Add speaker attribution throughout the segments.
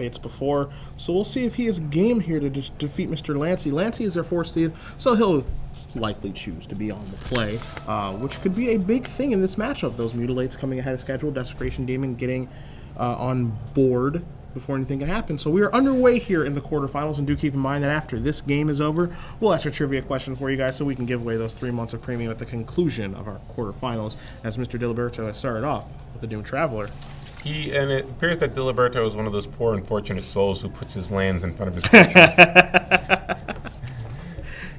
Speaker 1: fates before, so we'll see if he is game here to defeat Mr. Lanci. Lanci is their 4th seed, so he'll likely choose to be on the play, which could be a big thing in this matchup. Those Mutilates coming ahead of schedule, Desecration Demon getting on board before anything can happen. So we are underway here in the quarterfinals, and do keep in mind that after this game is over, we'll ask a trivia question for you guys so we can give away those 3 months of premium at the conclusion of our quarterfinals, as Mr. Diliberto has started off with the Doom Traveler.
Speaker 2: And it appears that Diliberto is one of those poor, unfortunate souls who puts his lands in front of his creatures.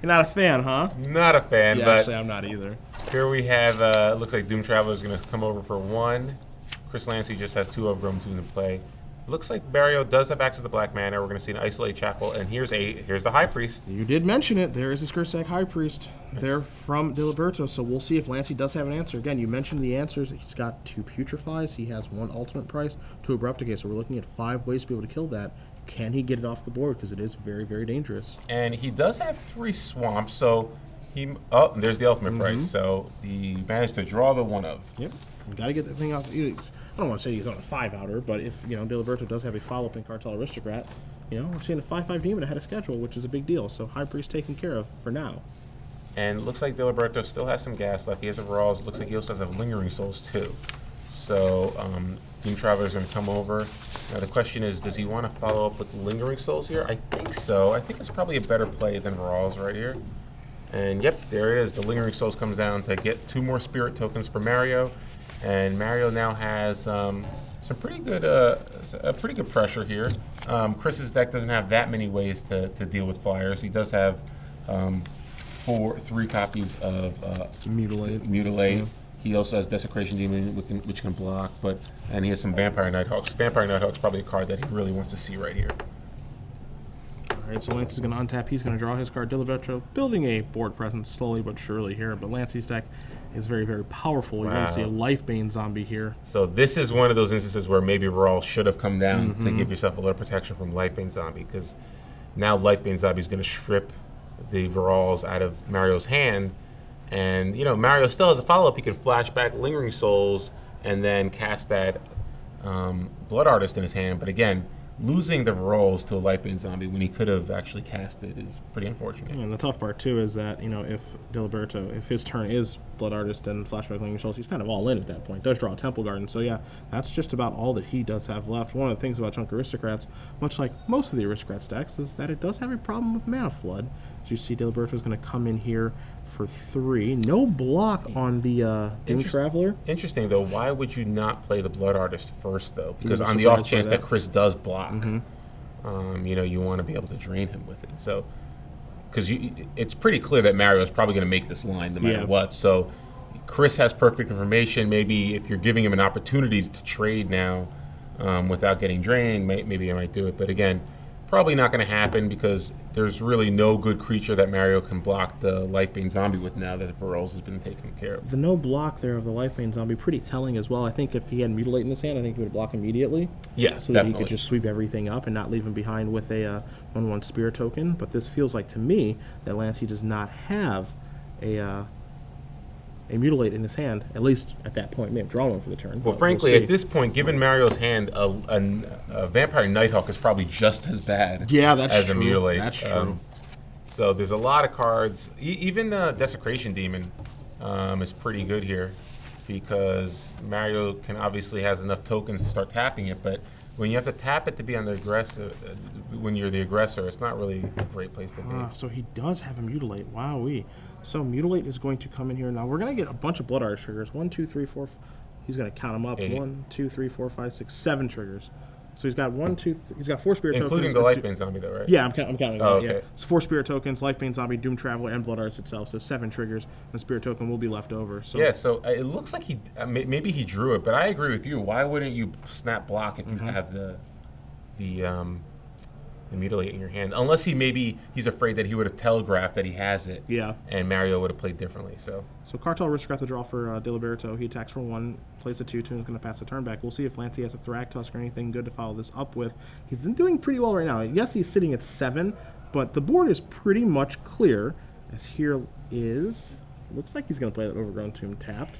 Speaker 1: You're not a fan, huh?
Speaker 2: Not a fan,
Speaker 1: yeah,
Speaker 2: but
Speaker 1: actually, I'm not either.
Speaker 2: Here we have, looks like Doom Traveler is going to come over for 1. Chris Lanci just has 2 Overgrown Tombs in play. Looks like Barrio does have access to black mana. We're going to see an Isolate Chapel, and here's the High Priest.
Speaker 1: You did mention it. There is a Skursak High Priest. They're from Diliberto, so we'll see if Lanci does have an answer. Again, you mentioned the answers. He's got 2 Putrefies. He has 1 Ultimate Price, 2 Abrupt Decay, so we're looking at 5 ways to be able to kill that. Can he get it off the board? Because it is very, very dangerous.
Speaker 2: And he does have 3 Swamps, so there's the Ultimate Price. So he managed to draw the 1 of.
Speaker 1: Yep. You got to get the thing out. I don't want to say he's on a 5-outer, but if, Diliberto does have a follow-up in Cartel Aristocrat, we're seeing a 5/5 demon ahead of schedule, which is a big deal. So High Priest taken care of for now.
Speaker 2: And it looks like Diliberto still has some gas left. He has a Rawls. Looks like he also has a Lingering Souls, too. So Doom Traveler's going to come over. Now the question is, does he want to follow up with Lingering Souls here? I think so. I think it's probably a better play than Rawls right here. And yep, there it is. The Lingering Souls comes down to get 2 more Spirit tokens for Mario. And Mario now has some pretty good pressure here. Chris's deck doesn't have that many ways to deal with flyers. He does have 3 copies of
Speaker 1: Mutilate.
Speaker 2: Yeah. He also has Desecration Demon, which can block, and he has some Vampire Nighthawks. Vampire Nighthawk's probably a card that he really wants to see right here.
Speaker 1: Alright, so Lance is going to untap. He's going to draw his card. Diliberto building a board presence slowly but surely here, but Lanci's deck is very, very powerful. You're going to see a Lifebane zombie here.
Speaker 2: So this is one of those instances where maybe Rawl should have come down to give yourself a little protection from Lifebane zombie, because now Lifebane zombie is going to strip the Rawls out of Mario's hand, and Mario still has a follow-up. He can flash back Lingering Souls and then cast that Blood Artist in his hand, but again, losing the Rawls to a Lifebane zombie when he could have actually cast it is pretty unfortunate.
Speaker 1: And the tough part too is that if Diliberto, if his turn is Blood Artist and Flashback Lingering Souls, he's kind of all in at that point. Does draw a Temple Garden, so yeah, that's just about all that he does have left. One of the things about Chunk Aristocrats, much like most of the Aristocrats decks, is that it does have a problem with Mana Flood. As you see, Diliberto is going to come in here for 3. No block on the Doom Traveler.
Speaker 2: Interesting, though. Why would you not play the Blood Artist first, though? Because on the off chance that Chris does block, you want to be able to drain him with it. So, because it's pretty clear that Mario is probably going to make this line no matter what. So, Chris has perfect information. Maybe if you're giving him an opportunity to trade now without getting drained, maybe I might do it. But again, probably not going to happen, because there's really no good creature that Mario can block the Lifebane zombie with now that Varolz has been taken care of.
Speaker 1: The no block there of the Lifebane zombie, pretty telling as well. I think if he had Mutilate in his hand, I think he would block immediately.
Speaker 2: Yeah,
Speaker 1: so that he could just sweep everything up and not leave him behind with a 1/1 Spirit token. But this feels like to me that Lanci does not have a Mutilate in his hand, at least at that point. May have drawn one for the turn.
Speaker 2: Well, frankly, at this point, given Mario's hand, a Vampire Nighthawk is probably just as bad as a Mutilate.
Speaker 1: That's true.
Speaker 2: So there's a lot of cards. Even Desecration Demon is pretty good here, because Mario obviously has enough tokens to start tapping it, but when you have to tap it to be on the aggressor, when you're the aggressor, it's not really a great place to be.
Speaker 1: So he does have a Mutilate. Wowee. So Mutilate is going to come in here. Now we're going to get a bunch of Blood Artist triggers. 1, 2, 3, 4. He's going to count them up.
Speaker 2: 8.
Speaker 1: 1, 2, 3, 4, 5, 6, 7 triggers. So he's got 1, 2, he's got 4 Spirit
Speaker 2: including
Speaker 1: tokens.
Speaker 2: Including the Lifebane zombie, though, right?
Speaker 1: Yeah, I'm counting.
Speaker 2: Oh,
Speaker 1: that,
Speaker 2: okay.
Speaker 1: Yeah. It's 4 Spirit tokens, Lifebane zombie, Doom Traveler, and Blood Artist itself. So 7 triggers. The Spirit token will be left over. So
Speaker 2: yeah. So it looks like he maybe he drew it, but I agree with you. Why wouldn't you snap block if you have the Mutilate in your hand, unless he's afraid that he would have telegraphed that he has it.
Speaker 1: Yeah.
Speaker 2: And Mario would have played differently. So
Speaker 1: Cartel Aristocrat the draw for Diliberto. He attacks for 1, plays a 2, and is going to pass the turn back. We'll see if Lanci has a Thragtusk or anything good to follow this up with. He's been doing pretty well right now. Yes, he's sitting at 7, but the board is pretty much clear. As here is, looks like he's going to play that Overgrown Tomb tapped.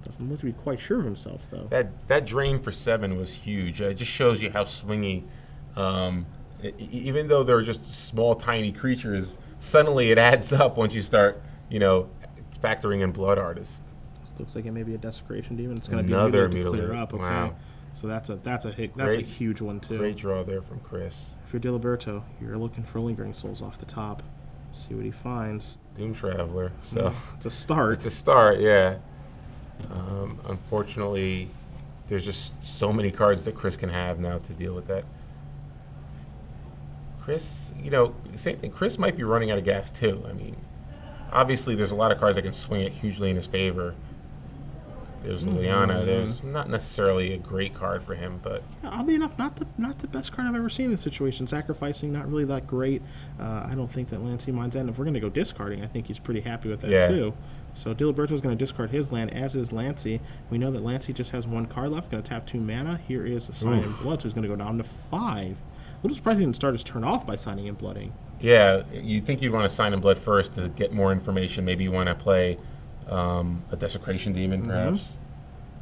Speaker 1: Doesn't look to be quite sure of himself, though.
Speaker 2: That drain for 7 was huge. It just shows you how swingy Even though they're just small, tiny creatures, suddenly it adds up once you start, factoring in Blood Artist.
Speaker 1: This looks like it may be a Desecration Demon. It's going to be
Speaker 2: Another
Speaker 1: to clear
Speaker 2: mutilate.
Speaker 1: up. Okay.
Speaker 2: Wow.
Speaker 1: So that's a
Speaker 2: Great.
Speaker 1: huge one too.
Speaker 2: Great draw there from Chris.
Speaker 1: If you're Diliberto, you're looking for Lingering Souls off the top. See what he finds.
Speaker 2: Doom Traveler. So
Speaker 1: it's a start.
Speaker 2: It's a start, yeah. Unfortunately, there's just so many cards that Chris can have now to deal with that. Chris, same thing. Chris might be running out of gas too. I mean, obviously there's a lot of cards that can swing it hugely in his favor. There's Liliana. There's not necessarily a great card for him, but
Speaker 1: oddly enough, not the best card I've ever seen in this situation. Sacrificing, not really that great. I don't think that Lanci minds that. And if we're going to go discarding, I think he's pretty happy with that too. So Diliberto's going to discard his land, as is Lanci. We know that Lanci just has one card left. Going to tap 2 mana. Here is a Sign in Blood, so he's going to go down to 5. A little surprised he didn't start his turn off by signing in Blooding.
Speaker 2: Yeah, you think you'd want to Sign in Blood first to get more information. Maybe you want to play a Desecration Demon, perhaps.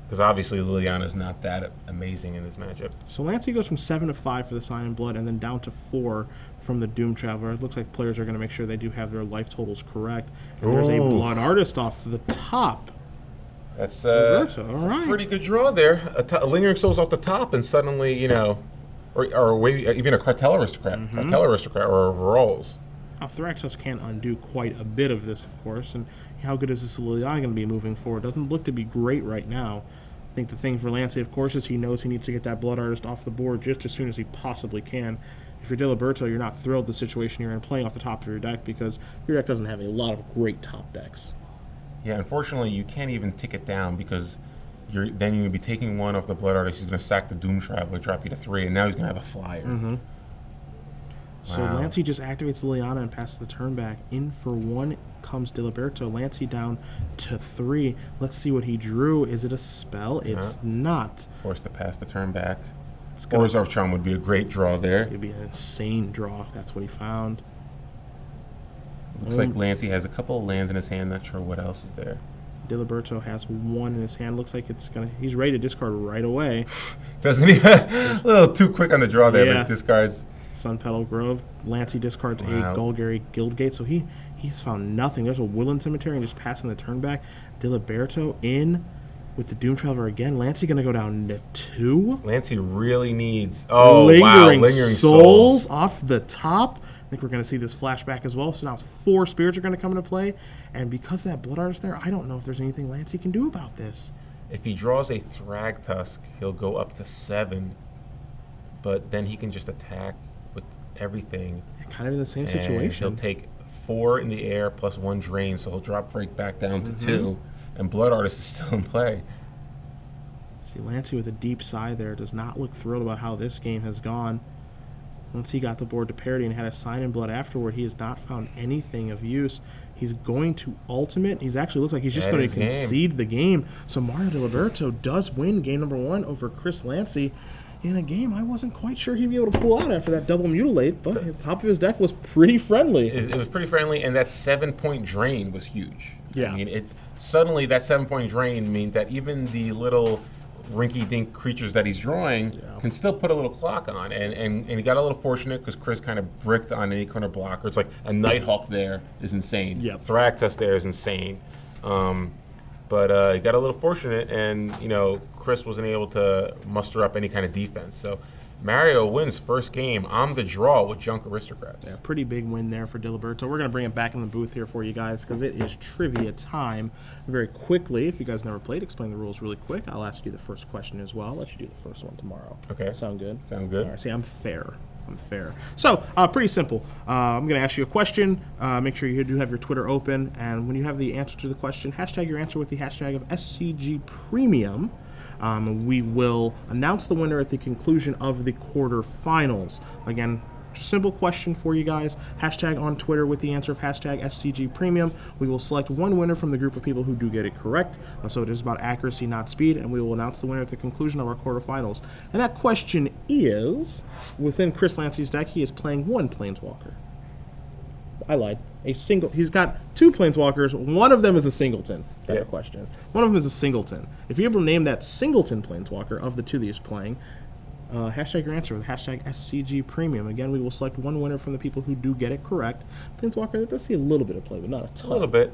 Speaker 2: Because obviously Liliana's not that amazing in this matchup.
Speaker 1: So Lanci goes from 7 to 5 for the Sign in Blood, and then down to 4 from the Doom Traveler. It looks like players are going to make sure they do have their life totals correct. And there's a Blood Artist off the top.
Speaker 2: That's
Speaker 1: a
Speaker 2: pretty good draw there. A Lingering Souls off the top, and suddenly, or maybe even a Cartel Aristocrat, or a Rolls.
Speaker 1: Now, Thraxos can't undo quite a bit of this, of course, and how good is this Liliana going to be moving forward? Doesn't look to be great right now. I think the thing for Lanci, of course, is he knows he needs to get that Blood Artist off the board just as soon as he possibly can. If you're Diliberto, you're not thrilled the situation you're in playing off the top of your deck because your deck doesn't have a lot of great top decks.
Speaker 2: Yeah, unfortunately, you can't even tick it down because then you'll be taking one off the Blood Artist. He's going to sack the Doom Traveler, drop you to 3, and now he's going to have a flyer.
Speaker 1: Wow. So Lanci just activates Liliana and passes the turn back. In for 1 comes Diliberto. Lanci down to 3. Let's see what he drew. Is it a spell? It's not.
Speaker 2: Forced to pass the turn back. Orzhov Charm would be a great draw there.
Speaker 1: It'd be an insane draw if that's what he found.
Speaker 2: Looks like Lanci has a couple of lands in his hand. Not sure what else is there.
Speaker 1: Diliberto has 1 in his hand. Looks like he's ready to discard right away.
Speaker 2: Doesn't he? A little too quick on the draw there, but discards.
Speaker 1: Sun Petal Grove. Lanci discards a Golgari Guildgate, so he's found nothing. There's a Woodland Cemetery and just passing the turn back. Diliberto in with the Doom Traveler again. Lanci going to go down to 2.
Speaker 2: Lanci really needs
Speaker 1: Lingering Souls off the top. I think we're going to see this flashback as well. So now 4 spirits are going to come into play, and because that Blood Artist there, I don't know if there's anything Lanci can do about this.
Speaker 2: If he draws a Thragtusk, he'll go up to 7, but then he can just attack with everything.
Speaker 1: Kind of in the same situation.
Speaker 2: He'll take 4 in the air plus 1 drain, so he'll drop Break back down to 2, and Blood Artist is still in play.
Speaker 1: See, Lanci with a deep sigh there does not look thrilled about how this game has gone. Once he got the board to parity and had a Sign in Blood afterward, he has not found anything of use. He's going to ultimate. He's actually looks like he's just going to concede the game. So Mario Diliberto does win game number 1 over Chris Lanci in a game I wasn't quite sure he'd be able to pull out after that double mutilate, but the top of his deck was pretty friendly.
Speaker 2: It was pretty friendly, and that 7-point drain was huge.
Speaker 1: Yeah.
Speaker 2: I mean, suddenly that 7-point drain means that even the little rinky-dink creatures that he's drawing can still put a little clock on, and he got a little fortunate because Chris kind of bricked on any corner blocker. It's like a Nighthawk there is insane. Thragtusk there is insane. But he got a little fortunate, and Chris wasn't able to muster up any kind of defense. So Mario wins first game on the draw with Junk Aristocrats.
Speaker 1: Yeah, pretty big win there for Diliberto. We're going to bring it back in the booth here for you guys because it is trivia time. Very quickly, if you guys never played, explain the rules really quick. I'll ask you the first question as well. I'll let you do the first one tomorrow.
Speaker 2: Okay.
Speaker 1: Sound good?
Speaker 2: Sound good.
Speaker 1: All right, see, I'm fair. So, pretty simple. I'm going to ask you a question. Make sure you do have your Twitter open. And when you have the answer to the question, hashtag your answer with the hashtag of SCG Premium. We will announce the winner at the conclusion of the quarterfinals. Again, simple question for you guys. Hashtag on Twitter with the answer of hashtag SCG Premium. We will select one winner from the group of people who do get it correct. So it is about accuracy, not speed, and we will announce the winner at the conclusion of our quarterfinals. And that question is, within Chris Lanci's deck, he is playing 1 Planeswalker. I lied. He's got 2 Planeswalkers. One of them is a singleton. Better question. One of them is a singleton. If you're able to name that singleton Planeswalker of the 2 that he's playing, Hashtag your answer with hashtag SCG Premium. Again, we will select one winner from the people who do get it correct. Planeswalker, that does see a little bit of play, but not a ton.
Speaker 2: A little bit.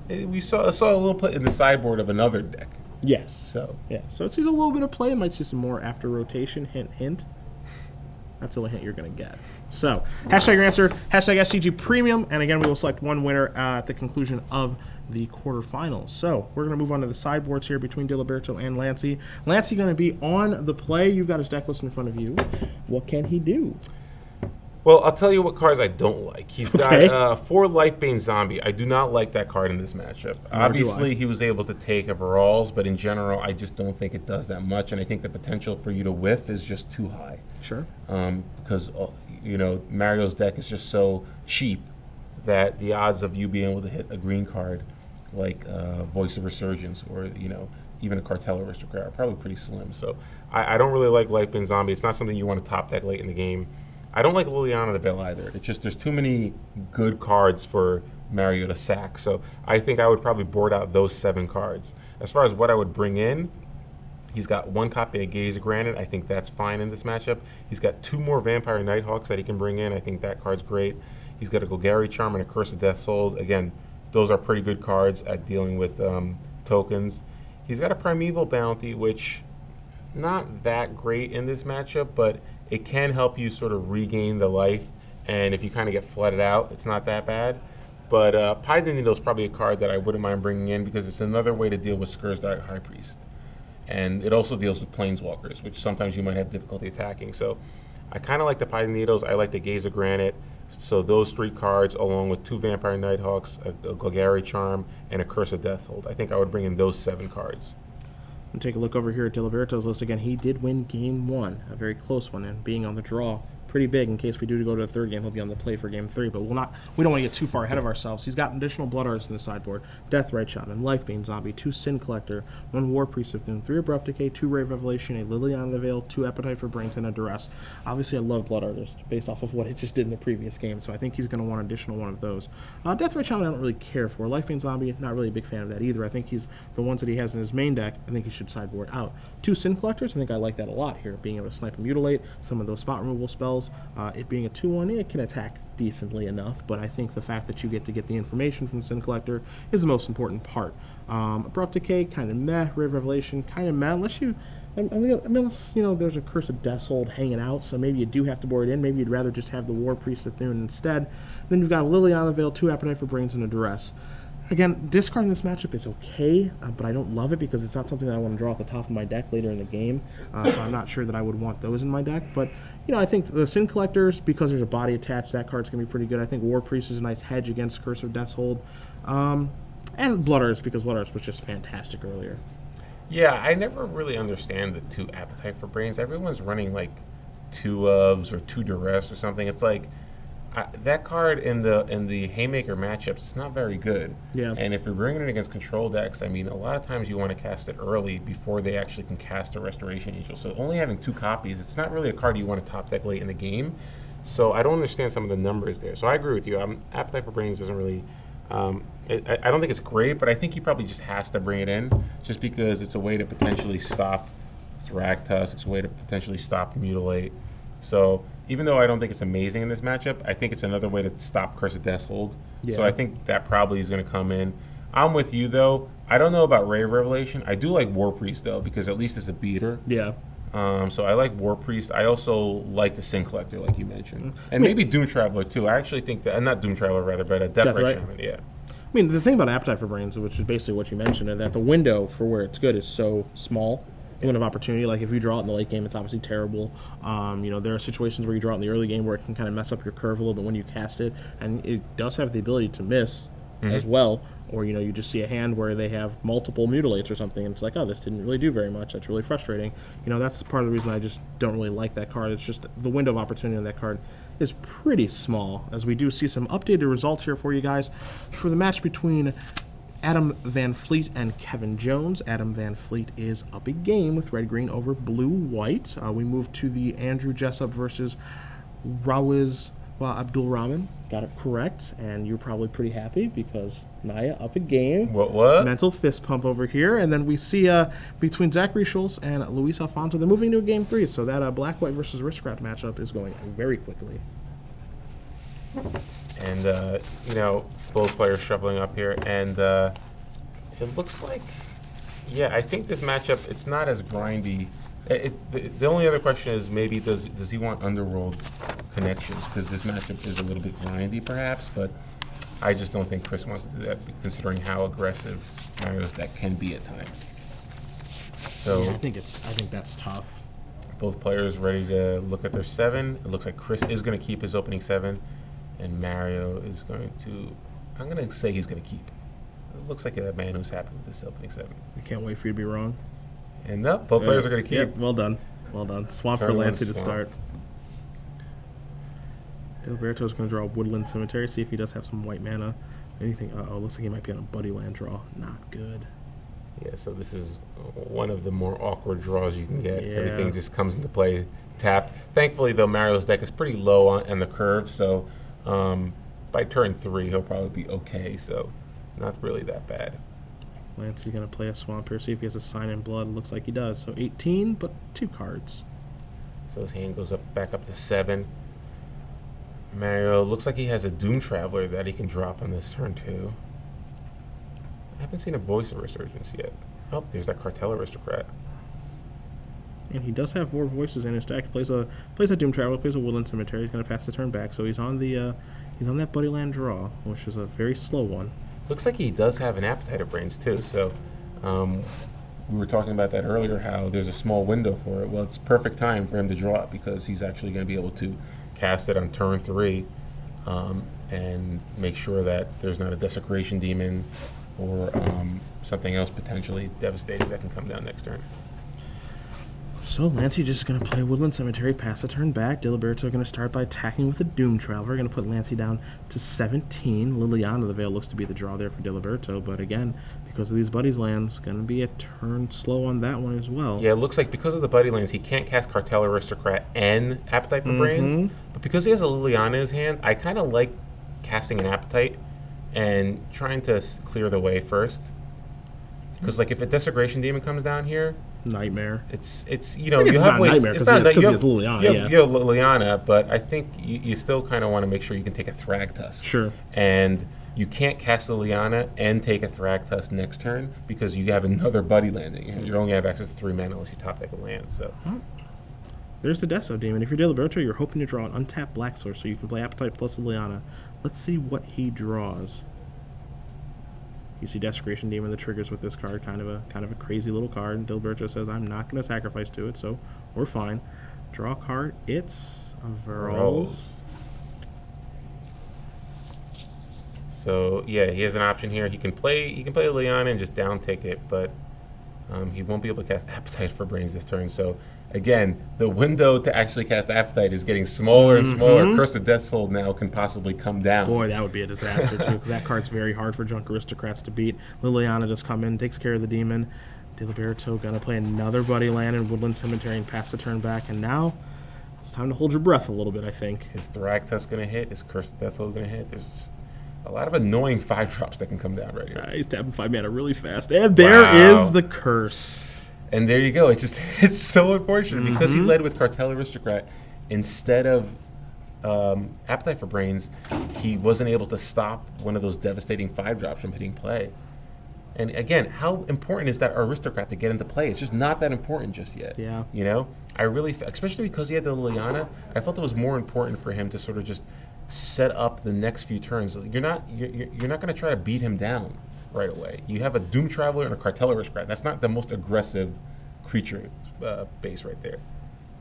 Speaker 2: We saw a little play in the sideboard of another deck.
Speaker 1: Yes.
Speaker 2: So
Speaker 1: yeah. So it sees a little bit of play. It might see some more after rotation. Hint, hint. That's the only hint you're going to get. So, hashtag your answer, hashtag SCG Premium, and again, we will select one winner at the conclusion of the quarterfinals. So, we're going to move on to the sideboards here between Diliberto and Lanci. Lanci going to be on the play. You've got his deck list in front of you. What can he do?
Speaker 2: Well, I'll tell you what cards I don't like. He's got 4 Lifebane Zombie. I do not like that card in this matchup. Obviously, he was able to take overalls, but in general, I just don't think it does that much, and I think the potential for you to whiff is just too high.
Speaker 1: Sure.
Speaker 2: Because, you know, Mario's deck is just so cheap that the odds of you being able to hit a green card like Voice of Resurgence or, you know, even a Cartel Aristocrat are probably pretty slim. So I don't really like Lifebane Zombie. It's not something you want to top deck late in the game. I don't like Liliana the Veil either. It's just there's too many good cards for Mario to sack. So I think I would probably board out those 7 cards. As far as what I would bring in, he's got 1 copy of Gaze of Granite. I think that's fine in this matchup. He's got 2 more Vampire Nighthawks that he can bring in. I think that card's great. He's got a Golgari Charm and a Curse of Death's Hold. Again, those are pretty good cards at dealing with tokens. He's got a Primeval Bounty, which not that great in this matchup, but it can help you sort of regain the life, and if you kind of get flooded out, it's not that bad. But Piden Needle is probably a card that I wouldn't mind bringing in because it's another way to deal with Skurzdark High Priest. And it also deals with Planeswalkers, which sometimes you might have difficulty attacking. So I kind of like the Piden Needles. I like the Gaze of Granite. So those 3 cards, along with 2 Vampire Nighthawks, a Golgari Charm, and a Curse of Deathhold. I think I would bring in those 7 cards.
Speaker 1: And take a look over here at Diliberto's list again. He did win game 1, a very close one, and being on the draw pretty big. In case we do go to the 3rd game, he'll be on the play for game 3. But we don't want to get too far ahead of ourselves. He's got additional Blood Artists in the sideboard: Deathrite Shaman, Lifebane Zombie, 2 Sin Collector, 1 War Priest of Doom, 3 Abrupt Decay, 2 Rave Revelation, a Liliana the Veil, 2 Appetite for Brains, and a Duress. Obviously, I love Blood Artist based off of what it just did in the previous game, so I think he's going to want an additional one of those. Deathrite Shaman I don't really care for. Lifebane Zombie, not really a big fan of that either. I think he's the ones that he has in his main deck, I think he should sideboard out. 2 Sin Collectors, I think I like that a lot here, being able to snipe and mutilate some of those spot removal spells. It being a 2/1, it can attack decently enough, but I think the fact that you get to get the information from Sin Collector is the most important part. Abrupt Decay, kind of meh. Rave Revelation, kind of meh, unless you, unless, you know, there's a Curse of Death's Hold hanging out, so maybe you do have to board it in. Maybe you'd rather just have the War Priest of Thune instead. Then you've got Liliana the Veil, 2 Appetite for Brains, and a Duress. Again, discarding this matchup is okay, but I don't love it because it's not something that I want to draw at the top of my deck later in the game, so I'm not sure that I would want those in my deck. But, you know, I think the Sin Collectors, because there's a body attached, that card's going to be pretty good. I think War Priest is a nice hedge against Curse of Death's Hold. And Blood Artist, because Blood Artist was just fantastic earlier.
Speaker 2: Yeah, I never really understand the 2 Appetite for Brains. Everyone's running like 2 Ofs or 2 Duress or something. It's like, that card in the Haymaker matchups, it's not very good.
Speaker 1: Yeah.
Speaker 2: And if you're bringing it against control decks, I mean, a lot of times you want to cast it early before they actually can cast a Restoration Angel. So only having 2 copies, it's not really a card you want to top deck late in the game. So I don't understand some of the numbers there. So I agree with you. Appetite for Brains doesn't really... I don't think it's great, but I think he probably just has to bring it in just because it's a way to potentially stop Thragtusk. It's a way to potentially stop Mutilate. So even though I don't think it's amazing in this matchup, I think it's another way to stop Curse of Death's Hold. Yeah. So I think that probably is going to come in. I'm with you, though. I don't know about Rave Revelation. I do like War Priest, though, because at least it's a beater.
Speaker 1: Yeah.
Speaker 2: So I like War Priest. I also like the Sin Collector, like you mentioned. And maybe Doom Traveler, too. I actually think that... not Doom Traveler, rather, but a Deathrite Shaman, yeah.
Speaker 1: I mean, the thing about Appetite for Brains, which is basically what you mentioned, is that the window for where it's good is so small. Window of opportunity, like if you draw it in the late game, it's obviously terrible. You know, there are situations where you draw it in the early game where it can kind of mess up your curve a little bit when you cast it, and it does have the ability to miss as well. Or, you know, you just see a hand where they have multiple mutilates or something, and it's like, oh, this didn't really do very much. That's really frustrating. You know, that's part of the reason I just don't really like that card. It's just the window of opportunity on that card is pretty small, as we do see some updated results here for you guys for the match between Adam Van Fleet and Kevin Jones. Adam Van Fleet is up a game with red-green over blue-white. We move to the Andrew Jessup versus Rawiz Well, Abdul Rahman got it correct, and you're probably pretty happy because Naya up a game.
Speaker 2: What?
Speaker 1: Mental fist pump over here. And then we see between Zachary Schultz and Luis Alfonso, they're moving to game 3. So that Black-White versus Aristocrat matchup is going very quickly.
Speaker 2: And, both players shuffling up here. And it looks like, I think this matchup, it's not as grindy. The only other question is maybe does he want underworld connections, because this matchup is a little bit grindy perhaps, but I just don't think Chris wants to do that considering how aggressive Mario's deck can be at times. So
Speaker 1: yeah, I think that's tough.
Speaker 2: Both players ready to look at their 7. It looks like Chris is going to keep his opening 7, and Mario is going to, I'm going to say he's going to keep. It looks like a man who's happy with this opening 7.
Speaker 1: I can't wait for you to be wrong.
Speaker 2: And no, both players are going to keep.
Speaker 1: Yep, well done. Well done. Swamp
Speaker 2: Turn
Speaker 1: for
Speaker 2: one,
Speaker 1: Lanci to
Speaker 2: swamp.
Speaker 1: start. Diliberto is going to draw Woodland Cemetery, see if he does have some white mana. Anything. Uh-oh, looks like he might be on a Buddy Land draw. Not good.
Speaker 2: Yeah, so this is one of the more awkward draws you can get.
Speaker 1: Yeah.
Speaker 2: Everything just comes into play tapped. Thankfully, though, Mario's deck is pretty low on the curve, so by turn 3, he'll probably be okay, so not really that bad.
Speaker 1: Lanci going to play a Swamp here, see if he has a Sign in Blood. Looks like he does. So 18, but 2 cards.
Speaker 2: So his hand goes back up to 7. Mario looks like he has a Doom Traveler that he can drop on this turn, too. I haven't seen a Voice of Resurgence yet. Oh, there's that Cartel Aristocrat.
Speaker 1: And he does have 4 voices in his deck. He plays a Doom Traveler, plays a Woodland Cemetery. He's going to pass the turn back, so he's on that Buddy Land draw, which is a very slow one.
Speaker 2: Looks like he does have an Appetite of Brains, too, so we were talking about that earlier, how there's a small window for it. Well, it's perfect time for him to draw it because he's actually going to be able to cast it on turn 3 and make sure that there's not a Desecration Demon or something else potentially devastating that can come down next turn.
Speaker 1: So Lanci just going to play Woodland Cemetery, pass the turn back. Diliberto going to start by attacking with a Doom Traveler. Going to put Lanci down to 17. Liliana the Veil looks to be the draw there for Diliberto, but again, because of these Buddies lands, going to be a turn slow on that one as well.
Speaker 2: Yeah, it looks like because of the Buddy lands, he can't cast Cartel Aristocrat and Appetite for Brains, but because he has a Liliana in his hand, I kind of like casting an Appetite and trying to clear the way first. Because like if a Desecration Demon comes down here,
Speaker 1: Nightmare.
Speaker 2: It's
Speaker 1: you have not ways. Nightmare because he has Liliana.
Speaker 2: You have Liliana, but I think you still kind of want to make sure you can take a Thragtusk.
Speaker 1: Sure.
Speaker 2: And you can't cast Liliana and take a Thragtusk next turn because you have another Buddy landing. You only have access to 3 mana unless you top deck a land. So.
Speaker 1: There's the Deso Demon. If you're Diliberto, you're hoping to draw an untapped Black Source so you can play Appetite plus Liliana. Let's see what he draws. You see Desecration Demon, the triggers with this card, kind of a crazy little card. And Diliberto says, I'm not going to sacrifice to it, so we're fine. Draw a card. It's a Varolz.
Speaker 2: So yeah, he has an option here. He can play Liliana and just down tick it, but he won't be able to cast Appetite for Brains this turn. So again, the window to actually cast Appetite is getting smaller and smaller. Curse of Death Soul now can possibly come down.
Speaker 1: Boy, that would be a disaster, too, because that card's very hard for Junk Aristocrats to beat. Liliana just come in, takes care of the demon. Diliberto going to play another Buddy land in Woodland Cemetery and pass the turn back. And now it's time to hold your breath a little bit, I think.
Speaker 2: His Thragtusk going to hit. His Curse of Death Soul going to hit. There's a lot of annoying 5-drops that can come down right here.
Speaker 1: He's tapping 5 mana really fast. And there is the curse.
Speaker 2: And there you go. It's so unfortunate because he led with Cartel Aristocrat instead of Appetite for Brains. He wasn't able to stop one of those devastating 5-drops from hitting play. And again, how important is that Aristocrat to get into play? It's just not that important just yet.
Speaker 1: Yeah.
Speaker 2: You know, I really, especially because he had the Liliana, I felt it was more important for him to sort of just set up the next few turns. You're not going to try to beat him down right away. You have a Doom Traveler and a Cartel Aristocrat. That's not the most aggressive creature base right there.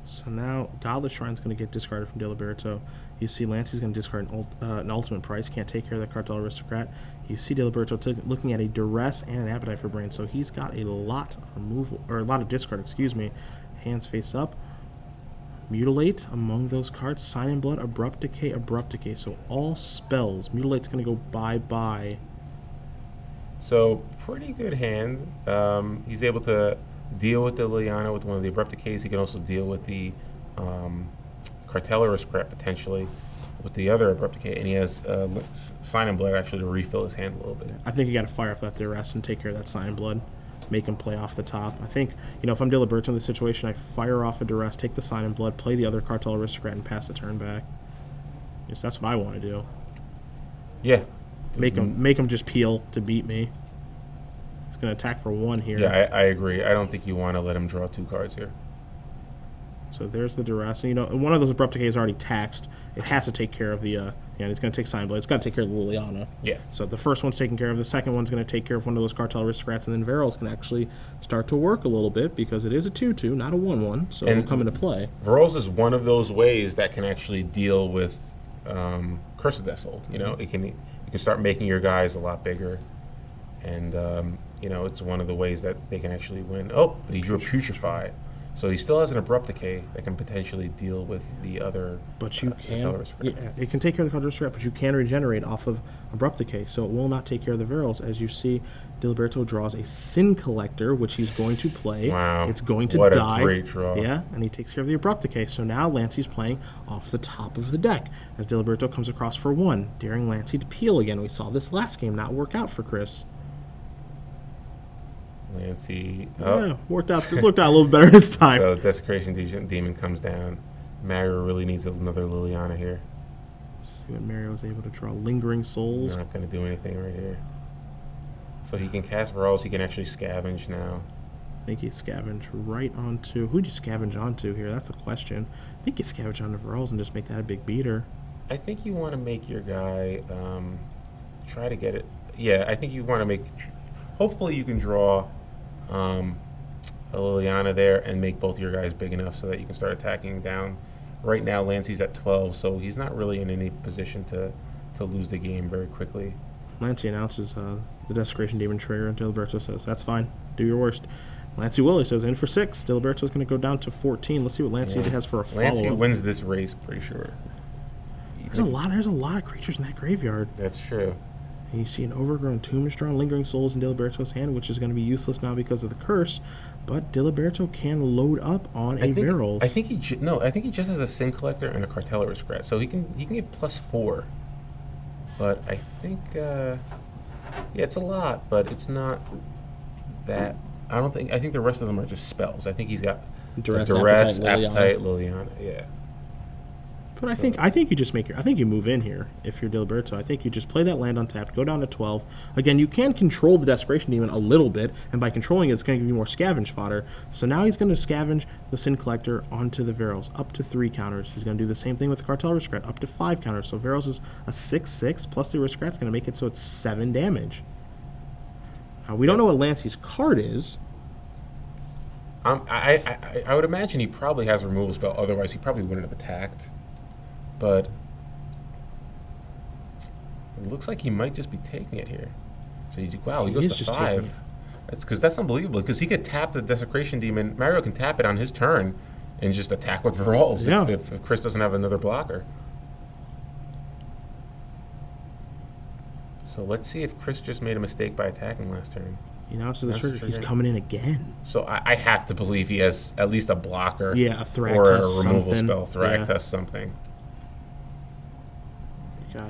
Speaker 1: So now Godless Shrine's going to get discarded from Diliberto. You see Lanci's going to discard an ultimate price. Can't take care of the Cartel Aristocrat. You see Diliberto looking at a Duress and an Appetite for Brain. So he's got a lot of removal, or a lot of discard, excuse me. Hands face up. Mutilate among those cards. Sign in Blood, Abrupt Decay, Abrupt Decay. So all spells. Mutilate's going to go bye-bye.
Speaker 2: So pretty good hand. He's able to deal with the Liliana with one of the Abrupt Decays. He can also deal with the Cartel Aristocrat potentially. with the other Abrupt Decay, and he has Sign and Blood actually to refill his hand a little bit.
Speaker 1: I think you got to fire off that duress and take care of that Sign Blood. Make him play off the top. I think, if I'm Diliberto in this situation, I fire off a duress, take the Sign and Blood, play the other Cartel Aristocrat, and pass the turn back. Yes, that's what I want to do.
Speaker 2: Yeah.
Speaker 1: Make him just peel to beat me. He's going to attack for 1 here.
Speaker 2: Yeah, I agree. I don't think you want to let him draw 2 cards here.
Speaker 1: So there's the duress. And, one of those Abrupt Decay is already taxed. It has to take care of the, it's going to take Sign Blade. It's got to take care of the Liliana.
Speaker 2: Yeah.
Speaker 1: So the first one's taken care of. The second one's going to take care of one of those Cartel Aristocrats, and then Varels can actually start to work a little bit because it is a 2/2, not a 1/1, so it'll come into play.
Speaker 2: Varels is one of those ways that can actually deal with Curse of Deathhold. You can start making your guys a lot bigger, and it's one of the ways that they can actually win. Oh, but he drew a Putrefy. So he still has an Abrupt Decay that can potentially deal with the other.
Speaker 1: But you can. Yeah, it can take care of the Cartel Aristocrat, but you can regenerate off of Abrupt Decay, so it will not take care of the Varels. As you see, Diliberto draws a Sin Collector, which he's going to play.
Speaker 2: Wow.
Speaker 1: It's going to
Speaker 2: what
Speaker 1: die.
Speaker 2: What a great draw.
Speaker 1: Yeah, and he takes care of the Abrupt Decay. So now Lanci's playing off the top of the deck. As Diliberto comes across for 1, daring Lanci to peel again. We saw this last game not work out for Chris.
Speaker 2: Lanci.
Speaker 1: Yeah, looked out a little better this time.
Speaker 2: So Desecration Demon comes down. Mario really needs another Liliana here.
Speaker 1: Let's see what Mario was able to draw. Lingering Souls.
Speaker 2: Not going to do anything right here. So he can cast Varels. He can actually scavenge now.
Speaker 1: I think he scavenged right onto... Who'd you scavenge onto here? That's a question. I think you scavenge onto Varels and just make that a big beater.
Speaker 2: I think you want to make your guy try to get it. Yeah, I think you want to make... Hopefully you can draw a Liliana there and make both your guys big enough so that you can start attacking down. Right now, Lanci's at 12, so he's not really in any position to lose the game very quickly.
Speaker 1: Lanci announces the Desecration Demon trigger, and Diliberto says, that's fine, do your worst. Lanci Willie says, in for 6. Diliberto's going to go down to 14. Let's see what Lanci has for a follow-up.
Speaker 2: Lanci wins this race, pretty sure.
Speaker 1: There's a lot of creatures in that graveyard.
Speaker 2: That's true.
Speaker 1: And you see an Overgrown Tomb is drawn, Lingering Souls in Diliberto's hand, which is going to be useless now because of the curse. But Diliberto can load up on Varels.
Speaker 2: I think he just has a Sin Collector and a Cartel Aristocrat, so he can get +4. But I think it's a lot, but it's not that. I think the rest of them are just spells. I think he's got Duress, Appetite, Liliana. Yeah.
Speaker 1: But I think you just I think you move in here if you're Diliberto. I think you just play that land untapped, go down to 12. Again, you can control the Desecration Demon a little bit, and by controlling it, it's going to give you more scavenge fodder. So now he's going to scavenge the Sin Collector onto the Varels, up to 3 counters. He's going to do the same thing with the Cartel Aristocrat, up to 5 counters. So Varels is a 6/6, plus the Aristocrat's going to make it so it's 7 damage. We don't know what Lanci's card is.
Speaker 2: I would imagine he probably has a removal spell, otherwise he probably wouldn't have attacked. But it looks like he might just be taking it here. So he goes to 5. That's unbelievable, because he could tap the Desecration Demon. Mario can tap it on his turn and just attack with Varels if Chris doesn't have another blocker. So let's see if Chris just made a mistake by attacking last turn.
Speaker 1: So the trigger, he's coming in again.
Speaker 2: So I have to believe he has at least a blocker.
Speaker 1: Yeah, a Thragtusk,
Speaker 2: or a removal
Speaker 1: something.
Speaker 2: spell, Thragtusk, something.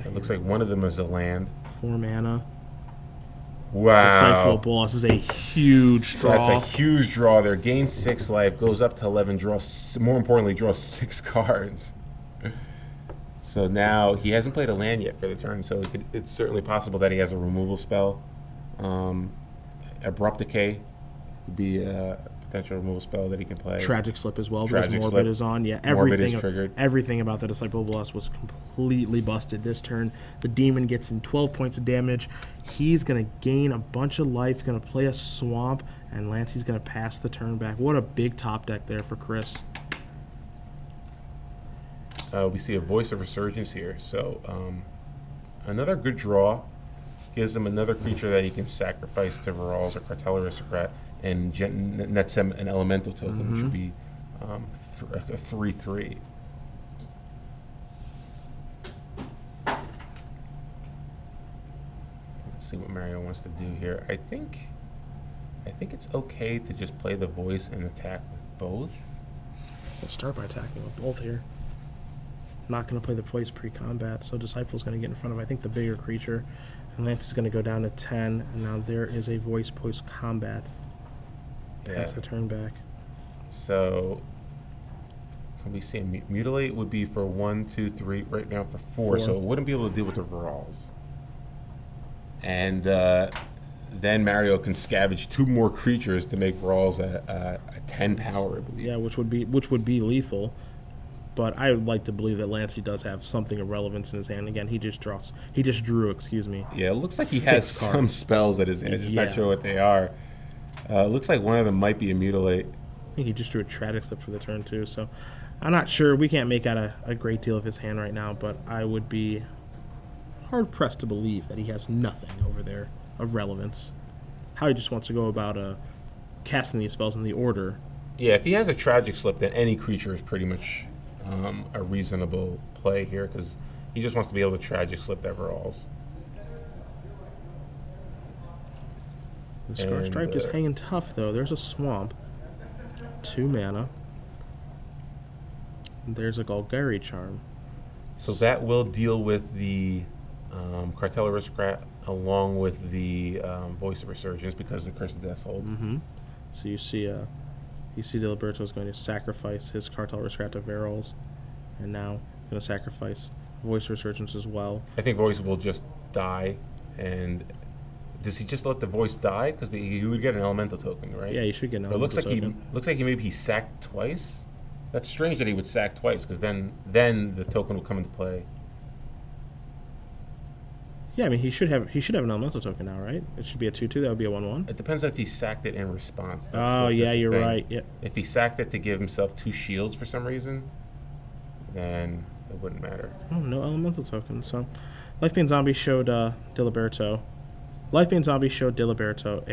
Speaker 2: It looks like one of them is a land.
Speaker 1: 4 mana.
Speaker 2: Wow.
Speaker 1: Disciple Boss is a huge draw.
Speaker 2: That's a huge draw there. Gain 6 life, goes up to 11, more importantly, draws 6 cards. So now he hasn't played a land yet for the turn, so it's certainly possible that he has a removal spell. Abrupt Decay would be a potential removal spell that he can play.
Speaker 1: Tragic Slip as well, because Morbid is on. Yeah, everything about the Disciple Blast was completely busted this turn. The Demon gets in 12 points of damage. He's going to gain a bunch of life. He's going to play a Swamp, and Lanci's going to pass the turn back. What a big top deck there for Chris.
Speaker 2: We see a Voice of Resurgence here. So another good draw. Gives him another creature that he can sacrifice to Varels or Cartel Aristocrat, and nets him an Elemental token, which would be a 3/3. Let's see what Mario wants to do here. I think it's okay to just play the Voice and attack with both.
Speaker 1: We'll start by attacking with both here. not going to play the voice pre-combat, so Disciple's going to get in front of, I think, the bigger creature. And Lance is going to go down to 10, and now there is a voice post-combat. Pass the turn back.
Speaker 2: So, can we see Mutilate would be for 1, 2, 3, right now for 4, so it wouldn't be able to deal with the Rawls. And then Mario can scavenge 2 more creatures to make Rawls a 10 power, I believe.
Speaker 1: Yeah, which would be lethal. But I would like to believe that Lanci does have something of relevance in his hand. Again, he just drew, excuse me.
Speaker 2: Yeah, it looks like he has some spells at his hand, just not sure what they are. Looks like one of them might be a Mutilate.
Speaker 1: I think he just drew a Tragic Slip for the turn too, so I'm not sure. We can't make out a great deal of his hand right now, but I would be hard-pressed to believe that he has nothing over there of relevance. How he just wants to go about casting these spells in the order.
Speaker 2: Yeah, if he has a Tragic Slip, then any creature is pretty much a reasonable play here, because he just wants to be able to Tragic Slip Everalls.
Speaker 1: The Scar Stripe is hanging tough, though. There's a Swamp. 2 mana. And there's a Golgari Charm.
Speaker 2: So that will deal with the Cartel Aristocrat along with the Voice of Resurgence because of the Curse of Death's Hold.
Speaker 1: Mm-hmm. So you see Diliberto is going to sacrifice his Cartel Aristocrat to Varol's, and now going to sacrifice Voice of Resurgence as well.
Speaker 2: I think Voice will just die, and does he just let the Voice die? Because he would get an Elemental token, right?
Speaker 1: Yeah, he should get an Elemental token.
Speaker 2: Looks like he sacked twice. That's strange that he would sack twice, because then the token will come into play.
Speaker 1: Yeah, I mean he should have an Elemental token now, right? It should be a 2/2. That would be a 1/1.
Speaker 2: It depends on if he sacked it in response.
Speaker 1: That's you're right. Yeah.
Speaker 2: If he sacked it to give himself 2 shields for some reason, then it wouldn't matter.
Speaker 1: Oh, no Elemental token. So, Lifebane Zombie showed Diliberto. Lifebane Zombie showed Diliberto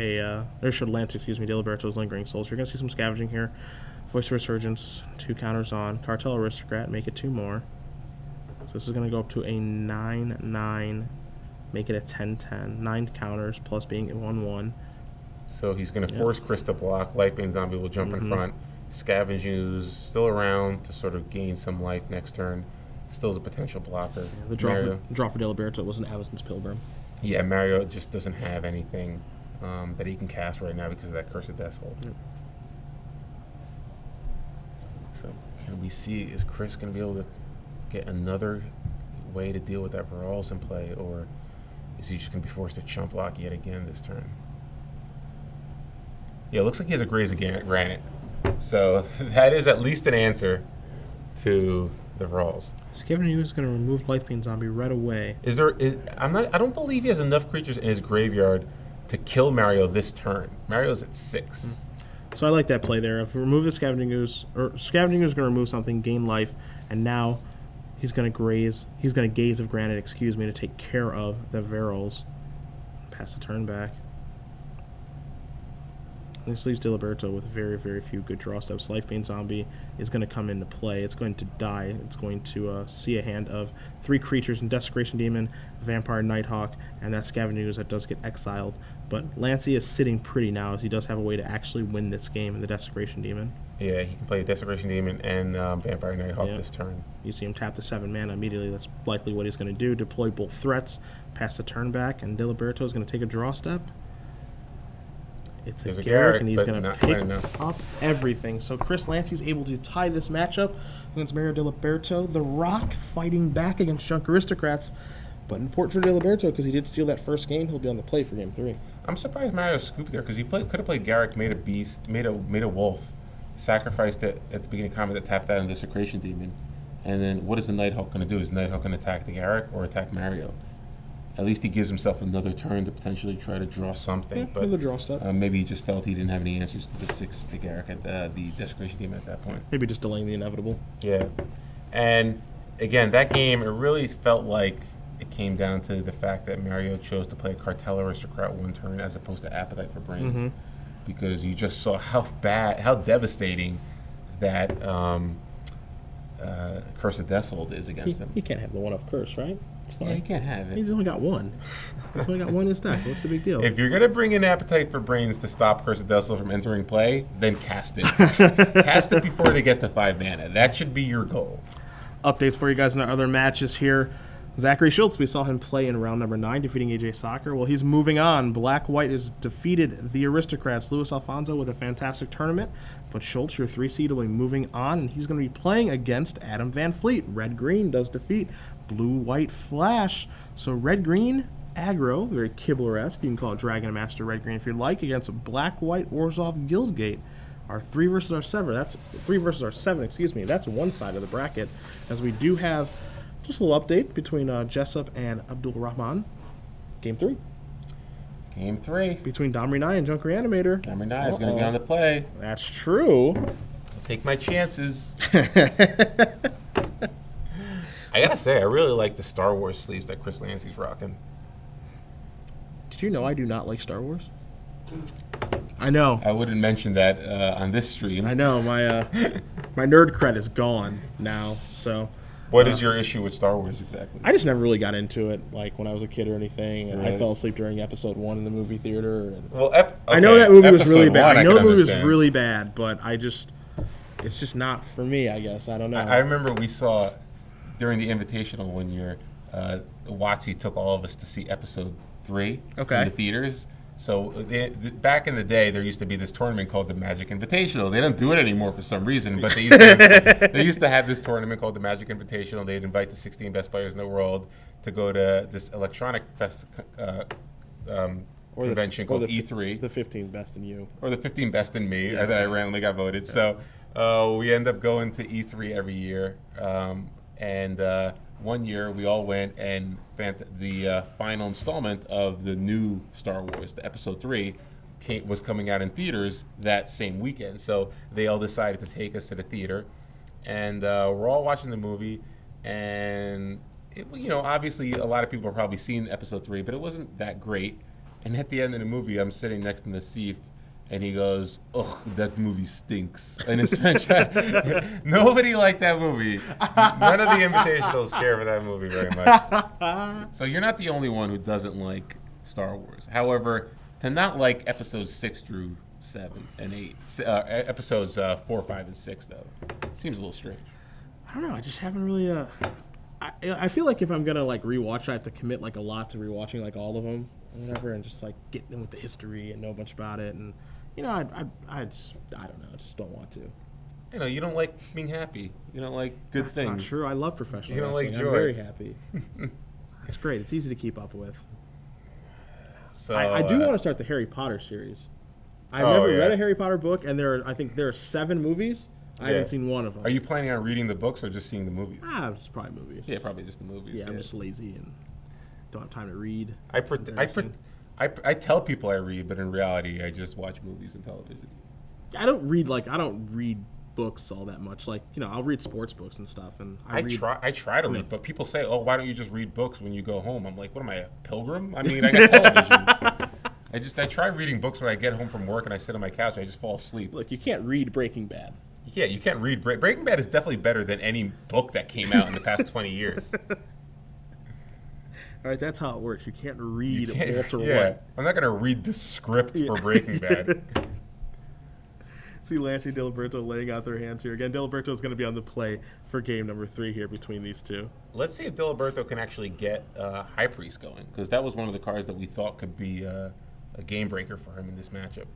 Speaker 1: showed Lance, Diliberto's Lingering Souls. You're gonna see some scavenging here. Voice of Resurgence, 2 counters on. Cartel Aristocrat, make it 2 more. So this is gonna go up to a 9/9. Make it a 10/10. 9 counters plus being a 1/1.
Speaker 2: So he's going to force Chris to block. Lifebane Zombie will jump in front. Scavenging is still around to sort of gain some life next turn. Still is a potential blocker.
Speaker 1: The draw for Diliberto was an Abyssin's Pilgrim.
Speaker 2: Yeah, Mario just doesn't have anything that he can cast right now because of that Curse of Death's Hold.
Speaker 1: Yep.
Speaker 2: So can we see, is Chris going to be able to get another way to deal with that Varol's in play, or is he just going to be forced to chump block yet again this turn? Yeah, it looks like he has a Graze of Granite. So that is at least an answer to the Varol's.
Speaker 1: Scavenging is going to remove Lifebane Zombie right away.
Speaker 2: I don't believe he has enough creatures in his graveyard to kill Mario this turn. Mario's at 6.
Speaker 1: So I like that play there. If we remove the Scavenging Ooze, or Scavenging Ooze is going to remove something, gain life, and now he's going to Gaze of Granite, to take care of the Varol's. Pass the turn back. This leaves Diliberto with very, very few good draw steps. Lifebane Zombie is going to come into play. It's going to die. It's going to see a hand of 3 creatures in Desecration Demon, Vampire Nighthawk, and that Scavenging Ooze that does get exiled. But Lanci is sitting pretty now, as he does have a way to actually win this game in the Desecration Demon.
Speaker 2: Yeah, he can play Desecration Demon and Vampire Nighthawk this turn.
Speaker 1: You see him tap the 7 mana immediately. That's likely what he's going to do. Deploy both threats, pass the turn back, and Diliberto is going to take a draw step. It's a Garrick, and he's going to pick up everything. So Chris Lanci's able to tie this matchup against Mario Diliberto. The Rock fighting back against Junk Aristocrats. But important for Diliberto because he did steal that first game. He'll be on the play for game 3.
Speaker 2: I'm surprised Mario scooped there because he could have played Garrick, made a beast, made a wolf, sacrificed it at the beginning of combat that tapped out in Desecration Demon. And then what is the Nighthawk going to do? Is Nighthawk going to attack the Garrick or attack Mario? At least he gives himself another turn to potentially try to draw something.
Speaker 1: Yeah,
Speaker 2: but
Speaker 1: another draw step.
Speaker 2: Maybe he just felt he didn't have any answers to the Garrick at the Desecration Demon at that point.
Speaker 1: Maybe just delaying the inevitable.
Speaker 2: Yeah. And again, that game, it really felt like it came down to the fact that Mario chose to play Cartel Aristocrat 1 turn as opposed to Appetite for Brains. Because you just saw how devastating that Curse of Death's Hold is against him.
Speaker 1: He can't have the 1-off curse, right? It's fine.
Speaker 2: Yeah, he can't have it.
Speaker 1: He's only got 1. He's only got 1 in his deck. What's the big deal?
Speaker 2: If you're going to bring in Appetite for Brains to stop Curse of Death's Hold from entering play, then cast it. Cast it before they get to 5 mana. That should be your goal.
Speaker 1: updates for you guys in our other matches here. Zachary Schultz, we saw him play in round number 9, defeating AJ Soccer. Well, he's moving on. Black-White has defeated the Aristocrats, Luis Alfonso, with a fantastic tournament. But Schultz, your 3 seed, will be moving on, and he's going to be playing against Adam Van Fleet. Red-Green does defeat Blue-White Flash. So Red-Green, aggro, very Kibler-esque. You can call it Dragon Master Red-Green if you'd like, against Black-White Orzhov Guildgate. Our 3 versus our 7. That's 3 versus our 7, excuse me. That's one side of the bracket, as we do have just a little update between Jessup and Abdul Rahman. Game 3.
Speaker 2: Game 3.
Speaker 1: Between Domri Nye and Junk Reanimator.
Speaker 2: Domri Nye is going to be on the play.
Speaker 1: That's true.
Speaker 2: I'll take my chances. I gotta say, I really like the Star Wars sleeves that Chris Lancey's rocking.
Speaker 1: Did you know I do not like Star Wars? I know.
Speaker 2: I wouldn't mention that on this stream.
Speaker 1: I know. My nerd cred is gone now, so...
Speaker 2: What is your issue with Star Wars exactly?
Speaker 1: I just never really got into it, like when I was a kid or anything. And
Speaker 2: Really?
Speaker 1: I fell asleep during episode 1 in the movie theater. And
Speaker 2: Well,
Speaker 1: I know that movie was
Speaker 2: episode
Speaker 1: really bad.
Speaker 2: one,
Speaker 1: I know the
Speaker 2: can
Speaker 1: movie was
Speaker 2: understand.
Speaker 1: really bad, but it's just not for me, I guess. I don't know.
Speaker 2: I remember we saw during the Invitational one year, Watsy took all of us to see episode 3
Speaker 1: Okay.
Speaker 2: in the theaters. So back in the day, there used to be this tournament called the Magic Invitational. They don't do it anymore for some reason, but they used to have this tournament called the Magic Invitational. They'd invite the 16 best players in the world to go to this electronic convention called E3.
Speaker 1: The 15 best in you.
Speaker 2: Or the 15 best in me,
Speaker 1: Yeah.
Speaker 2: that I randomly got voted.
Speaker 1: Yeah.
Speaker 2: So we end up going to E3 every year. One year we all went, and the final installment of the new Star Wars, the Episode 3, was coming out in theaters that same weekend. So they all decided to take us to the theater, and we're all watching the movie. And obviously a lot of people have probably seen Episode 3, but it wasn't that great. And at the end of the movie, I'm sitting next to Nassif, and he goes, "Ugh, that movie stinks." And his French, nobody liked that movie. None of the invitationals care for that movie very much. So you're not the only one who doesn't like Star Wars. However, to not like episodes 6 through 7 and 8, episodes 4, 5, and 6, though, seems a little strange.
Speaker 1: I don't know. I just haven't really. I feel like if I'm gonna rewatch, I have to commit a lot to rewatching all of them, or whatever, and just get in with the history and know a bunch about it. And I don't know. I just don't want to.
Speaker 2: You don't like being happy. You don't like good
Speaker 1: That's
Speaker 2: things.
Speaker 1: not true. I love professional
Speaker 2: You don't
Speaker 1: wrestling.
Speaker 2: like
Speaker 1: I'm
Speaker 2: joy.
Speaker 1: very happy. It's great. It's easy to keep up with.
Speaker 2: So
Speaker 1: I do want to start the Harry Potter series. I've
Speaker 2: Oh,
Speaker 1: never
Speaker 2: yeah.
Speaker 1: read a Harry Potter book, and I think there are 7 movies. I haven't seen one of them.
Speaker 2: Are you planning on reading the books or just seeing the movies?
Speaker 1: Just probably movies.
Speaker 2: Yeah, probably just the movies.
Speaker 1: Yeah, I'm just lazy and don't have time to read.
Speaker 2: I tell people I read, but in reality, I just watch movies and television.
Speaker 1: I don't read books all that much. I'll read sports books and stuff, and I
Speaker 2: try to read, but people say, "Oh, why don't you just read books when you go home?" I'm like, "What am I, a pilgrim? I mean, I got television." I try reading books when I get home from work and I sit on my couch and I just fall asleep.
Speaker 1: Look, you can't read Breaking Bad.
Speaker 2: Yeah, you can't read Breaking Bad is definitely better than any book that came out in the past 20 years.
Speaker 1: All right, that's how it works. You can't read Walter
Speaker 2: Yeah,
Speaker 1: White.
Speaker 2: I'm not gonna read the script for Breaking Bad.
Speaker 1: See Lanci, Diliberto laying out their hands here. Again, Diliberto is going to be on the play for game number 3 here between these two.
Speaker 2: Let's see if Diliberto can actually get High Priest going, because that was one of the cards that we thought could be a game breaker for him in this matchup.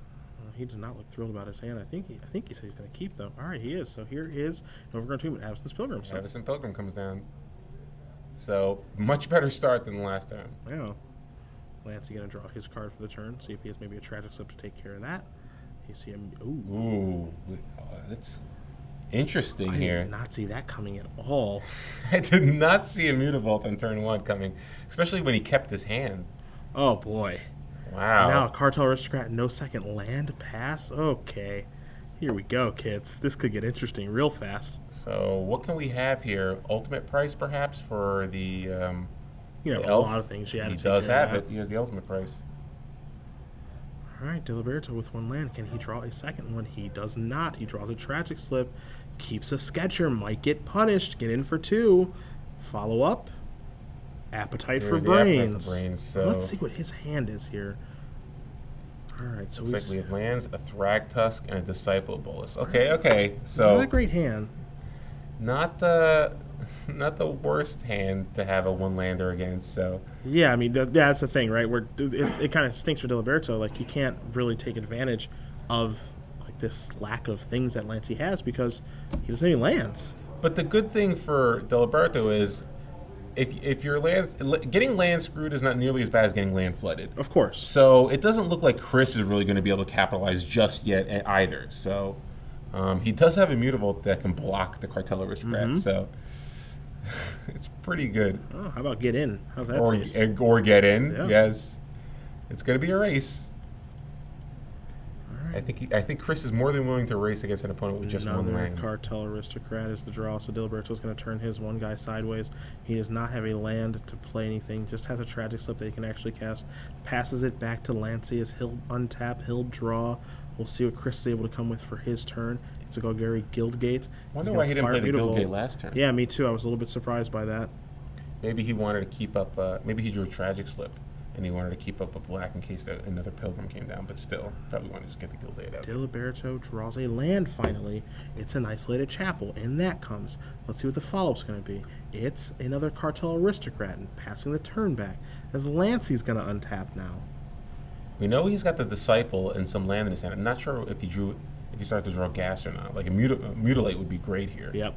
Speaker 1: He does not look thrilled about his hand. I think he said he's going to keep, though. All right, he is. So here is Overgrown Tomb and Avacyn's Pilgrim. So.
Speaker 2: Avacyn Pilgrim comes down. So, much better start than the last time.
Speaker 1: Yeah. Lanci going to draw his card for the turn, see if he has maybe a Tragic Slip to take care of that. You see him.
Speaker 2: Ooh, that's interesting
Speaker 1: I
Speaker 2: here.
Speaker 1: did not see that coming at all.
Speaker 2: I did not see a Mutavault on turn 1 coming, especially when he kept his hand.
Speaker 1: Oh, boy.
Speaker 2: Wow.
Speaker 1: Now, Cartel Aristocrat, no second land pass. Okay. Here we go, kids. This could get interesting real fast.
Speaker 2: So, what can we have here? Ultimate price, perhaps, for the
Speaker 1: A
Speaker 2: elf?
Speaker 1: lot of things. Yeah,
Speaker 2: He does have it. He has the ultimate price.
Speaker 1: All right, Diliberto with 1 land. Can he draw a second one? He does not. He draws a Tragic Slip. Keeps a Sketcher. Might get punished. Get in for 2. Follow up. Appetite for
Speaker 2: Here's the Appetite
Speaker 1: Brains.
Speaker 2: for Brains, so
Speaker 1: Let's see what his hand is here. All right, so
Speaker 2: looks like we have lands, a Thragtusk, and a Disciple Bolus. Okay. So
Speaker 1: not a great hand.
Speaker 2: not the. not the worst hand to have a one lander against. So
Speaker 1: Yeah, I mean that's the thing, right? Where it kind of stinks for Diliberto. Like he can't really take advantage of like this lack of things that Lanci has because he doesn't have any lands.
Speaker 2: but the good thing for Diliberto is if your getting land screwed is not nearly as bad as getting land flooded.
Speaker 1: Of course.
Speaker 2: So it doesn't look like Chris is really going to be able to capitalize just yet either. So he does have a Mutavault that can block the Cartel Aristocrat. So it's pretty good.
Speaker 1: Oh, how about get in? How's that taste?
Speaker 2: Or get in.
Speaker 1: Yeah.
Speaker 2: Yes, it's going to be a race.
Speaker 1: All right.
Speaker 2: I think Chris is more than willing to race against an opponent with just one
Speaker 1: Another
Speaker 2: land.
Speaker 1: Cartel Aristocrat is the draw, so Diliberto's going to turn his one guy sideways. He does not have a land to play anything, just has a Tragic Slip that he can actually cast. Passes it back to Lanci as he'll untap, he'll draw. We'll see what Chris is able to come with for his turn. It's a Golgari Guildgate.
Speaker 2: I wonder why he didn't play the Guildgate last turn.
Speaker 1: Yeah, me too. I was a little bit surprised by that.
Speaker 2: Maybe he wanted to keep up, maybe he drew a Tragic Slip, and he wanted to keep up a black in case another Pilgrim came down, but still, probably wanted to just get the Guildgate out.
Speaker 1: Diliberto draws a land finally. It's an Isolated Chapel, and that comes. Let's see what the follow-up's going to be. It's another Cartel Aristocrat, and passing the turn back, as Lanci's going to untap now.
Speaker 2: We know he's got the Disciple and some land in his hand. I'm not sure if he started to draw gas or not. Like a Mutilate would be great here.
Speaker 1: Yep.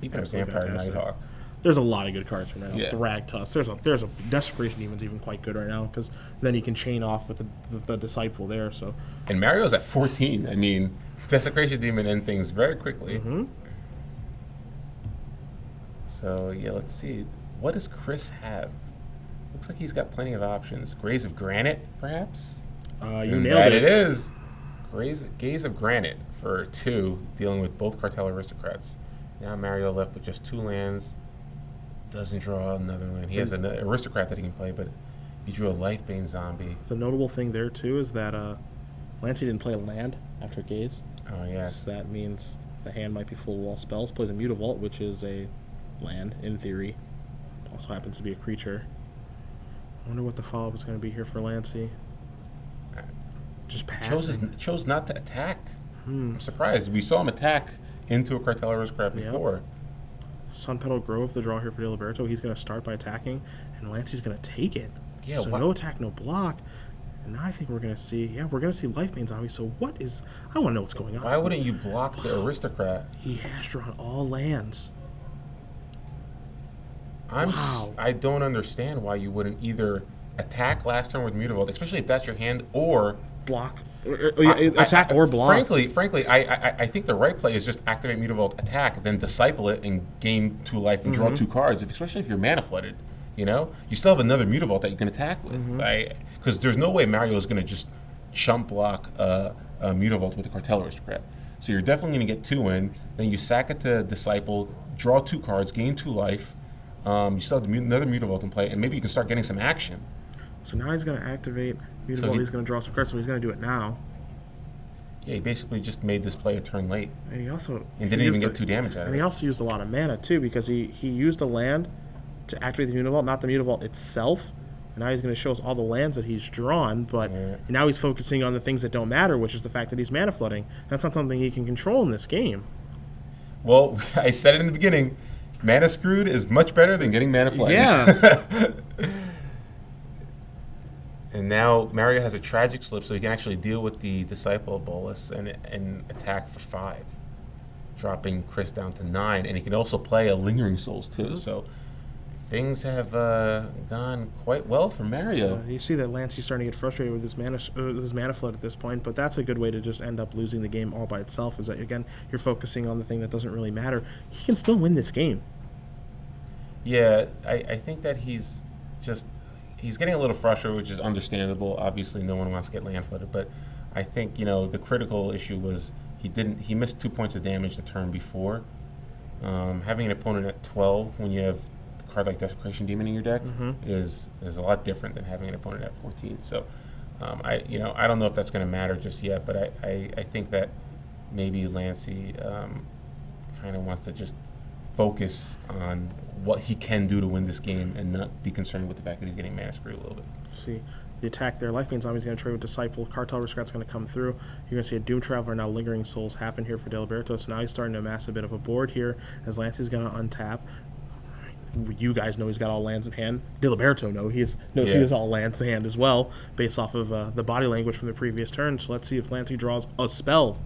Speaker 2: Even a
Speaker 1: Absolutely
Speaker 2: Vampire
Speaker 1: fantastic.
Speaker 2: Nighthawk.
Speaker 1: There's a lot of good cards right now.
Speaker 2: Yeah.
Speaker 1: Thragtusk. There's a Desecration Demon's even quite good right now because then you can chain off with the Disciple there. So.
Speaker 2: And Mario's at 14. I mean, Desecration Demon end things very quickly. So yeah, let's see. What does Chris have? Looks like he's got plenty of options. Graze of Granite, perhaps?
Speaker 1: You nailed it.
Speaker 2: It is. Gaze of Granite for 2, dealing with both Cartel Aristocrats. Now Mario left with just 2 lands. Doesn't draw another land. He has an Aristocrat that he can play, but he drew a Lifebane Zombie.
Speaker 1: The notable thing there, too, is that Lanci didn't play a land after Gaze.
Speaker 2: Oh, yes.
Speaker 1: So that means the hand might be full of all spells. Plays a Mutavault, which is a land, in theory. Also happens to be a creature. I wonder what the follow-up is going to be here for Lanci. Just passing.
Speaker 2: Chose not to attack. I'm surprised. We saw him attack into a Cartel Aristocrat before.
Speaker 1: Sunpetal Grove, the draw here for Diliberto. He's going to start by attacking, and Lanci's going to take it.
Speaker 2: Yeah,
Speaker 1: so no attack, no block. And now I think we're going to see, Lifebane Zombie. So what is, I want to know what's going on.
Speaker 2: Why wouldn't you block the Aristocrat?
Speaker 1: He has drawn all lands.
Speaker 2: I don't understand why you wouldn't either attack last turn with Mutavault, especially if that's your hand, or
Speaker 1: block. Attack or block.
Speaker 2: Frankly, I think the right play is just activate Mutavault, attack, then Disciple it and gain 2 life and draw 2 cards. Especially if you're mana flooded, you still have another Mutavault that you can attack with. Because there's no way Mario is going to just chump block a Mutavault with a Cartel Aristocrat. So you're definitely going to get 2 in. Then you sack it to Disciple, draw 2 cards, gain 2 life. You still have another Mutavault in play, and maybe you can start getting some action.
Speaker 1: So now he's going to activate Mutavault. He's going to draw some cards, so he's going to do it now.
Speaker 2: Yeah, he basically just made this play a turn late.
Speaker 1: And he also...
Speaker 2: didn't even get 2 damage out of it.
Speaker 1: And he also used a lot of mana, too, because he used a land to activate the Mutavault, not the Mutavault itself. And now he's going to show us all the lands that he's drawn, but now he's focusing on the things that don't matter, which is the fact that he's mana flooding. That's not something he can control in this game.
Speaker 2: Well, I said it in the beginning. Mana screwed is much better than getting mana flooded.
Speaker 1: Yeah.
Speaker 2: And now Mario has a Tragic Slip, so he can actually deal with the Disciple Bolus and attack for 5, dropping Chris down to 9. And he can also play a Lingering Souls too. So things have gone quite well for Mario.
Speaker 1: You see that Lanci's starting to get frustrated with his mana flood at this point, but that's a good way to just end up losing the game all by itself. Is that again you're focusing on the thing that doesn't really matter. He can still win this game.
Speaker 2: Yeah, I think that he's getting a little frustrated, which is understandable. Obviously, no one wants to get land flooded, but I think the critical issue was he missed 2 points of damage the turn before. Having an opponent at 12 when you have a card like Desecration Demon in your deck is a lot different than having an opponent at 14. So I don't know if that's going to matter just yet, but I think that maybe Lanci kind of wants to just focus on what he can do to win this game and not be concerned with the fact that he's getting mana screwed a little bit.
Speaker 1: See, the attack there. Life Being Zombie's going to trade with Disciple. Cartel Aristocrat's going to come through. You're going to see a Doom Traveler, now Lingering Souls, happen here for Diliberto. So now he's starting to amass a bit of a board here as Lanci's going to untap. You guys know he's got all lands in hand. Diliberto knows he has all lands in hand as well, based off of the body language from the previous turn. So let's see if Lanci draws a spell.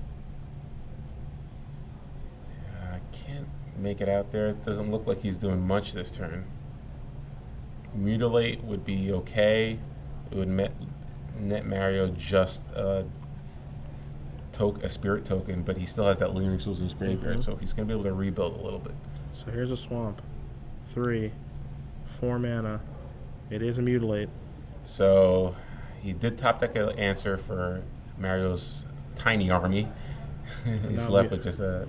Speaker 2: I can't make it out there. It doesn't look like he's doing much this turn. Mutilate would be okay. It would net Mario just a spirit token, but he still has that Lingering Souls in his graveyard, so he's going to be able to rebuild a little bit.
Speaker 1: So here's a Swamp. 3, 4 mana. It is a Mutilate.
Speaker 2: So he did top deck an answer for Mario's tiny army. He's left with just a...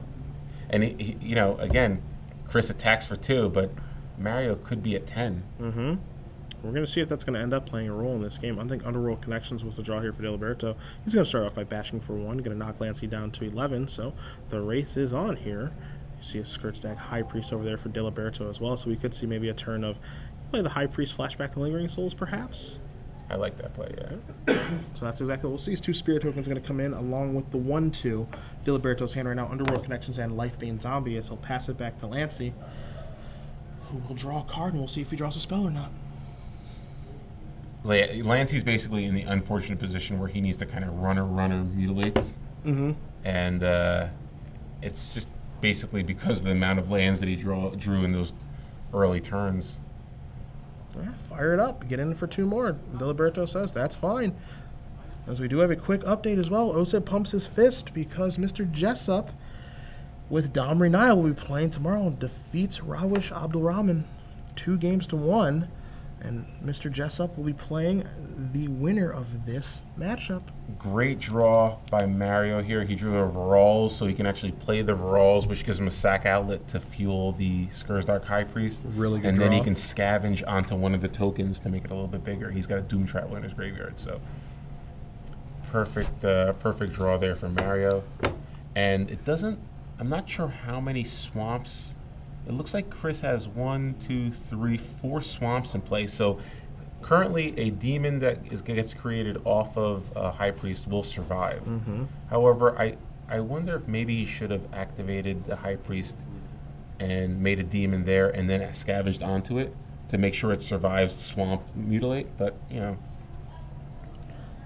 Speaker 2: And, he, you know, again, Chris attacks for 2, but Mario could be at 10.
Speaker 1: Mm-hmm. We're going to see if that's going to end up playing a role in this game. I think Underworld Connections was the draw here for Diliberto. He's going to start off by bashing for 1, going to knock Lanci down to 11, so the race is on here. You see a Skirt Stack High Priest over there for Diliberto as well, so we could see maybe a turn of play the High Priest flashback to Lingering Souls, perhaps.
Speaker 2: I like that play, yeah.
Speaker 1: So that's exactly what we'll see. His 2 Spirit Tokens going to come in along with the 1/2. Diliberto's hand right now, Underworld Connections and Lifebane Zombie, as he'll pass it back to Lanci, who will draw a card, and we'll see if he draws a spell or not.
Speaker 2: Lanci's basically in the unfortunate position where he needs to kind of runner mutilates.
Speaker 1: Mm-hmm.
Speaker 2: And it's just basically because of the amount of lands that he drew in those early turns.
Speaker 1: Yeah, fire it up. Get in for 2 more. Diliberto says that's fine. As we do have a quick update as well, Osa pumps his fist because Mr. Jessup with Domri Nile will be playing tomorrow and defeats Rawish Abdulrahman 2-1. And Mr. Jessup will be playing the winner of this matchup.
Speaker 2: Great draw by Mario here. He drew the Varals, so he can actually play the Varals, which gives him a sack outlet to fuel the Skursdark High Priest.
Speaker 1: Really good
Speaker 2: and
Speaker 1: draw.
Speaker 2: Then he can scavenge onto one of the tokens to make it a little bit bigger. He's got a Doom Traveler in his graveyard, so perfect draw there for Mario. And it doesn't, I'm not sure how many swamps. It looks like Chris has 1, 2, 3, 4 swamps in place. So currently, a demon that gets created off of High Priest will survive.
Speaker 1: Mm-hmm.
Speaker 2: However, I wonder if maybe he should have activated the High Priest and made a demon there, and then scavenged onto it to make sure it survives Swamp Mutilate. But you know.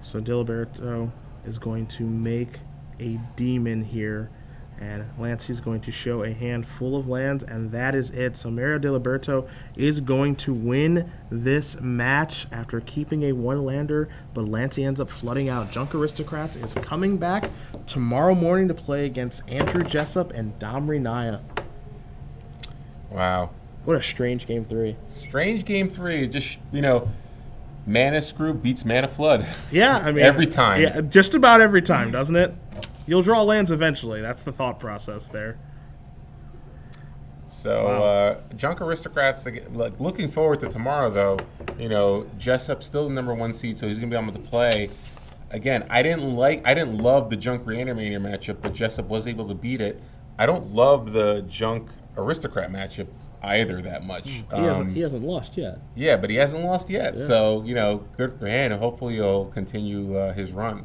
Speaker 1: So Diliberto is going to make a demon here. And Lanci's going to show a hand full of lands, and that is it. So Mario Diliberto is going to win this match after keeping a 1-lander, but Lanci ends up flooding out. Junk Aristocrats is coming back tomorrow morning to play against Andrew Jessup and Domri Naya.
Speaker 2: Wow.
Speaker 1: What a strange Game 3.
Speaker 2: Strange Game 3. Just, you know, Mana Screw beats Mana Flood.
Speaker 1: Yeah, I mean...
Speaker 2: every time.
Speaker 1: Yeah, just about every time, doesn't it? You'll draw lands eventually. That's the thought process there.
Speaker 2: So,
Speaker 1: wow.
Speaker 2: Junk Aristocrats, like, looking forward to tomorrow, though. You know, Jessup's still the #1 seed, so he's going to be able to play. Again, I didn't love the Junk Reanimator matchup, but Jessup was able to beat it. I don't love the Junk Aristocrat matchup either that much.
Speaker 1: He hasn't lost yet.
Speaker 2: Yeah, but he hasn't lost yet.
Speaker 1: Yeah.
Speaker 2: So, you know, good for him, and hopefully he'll continue his run.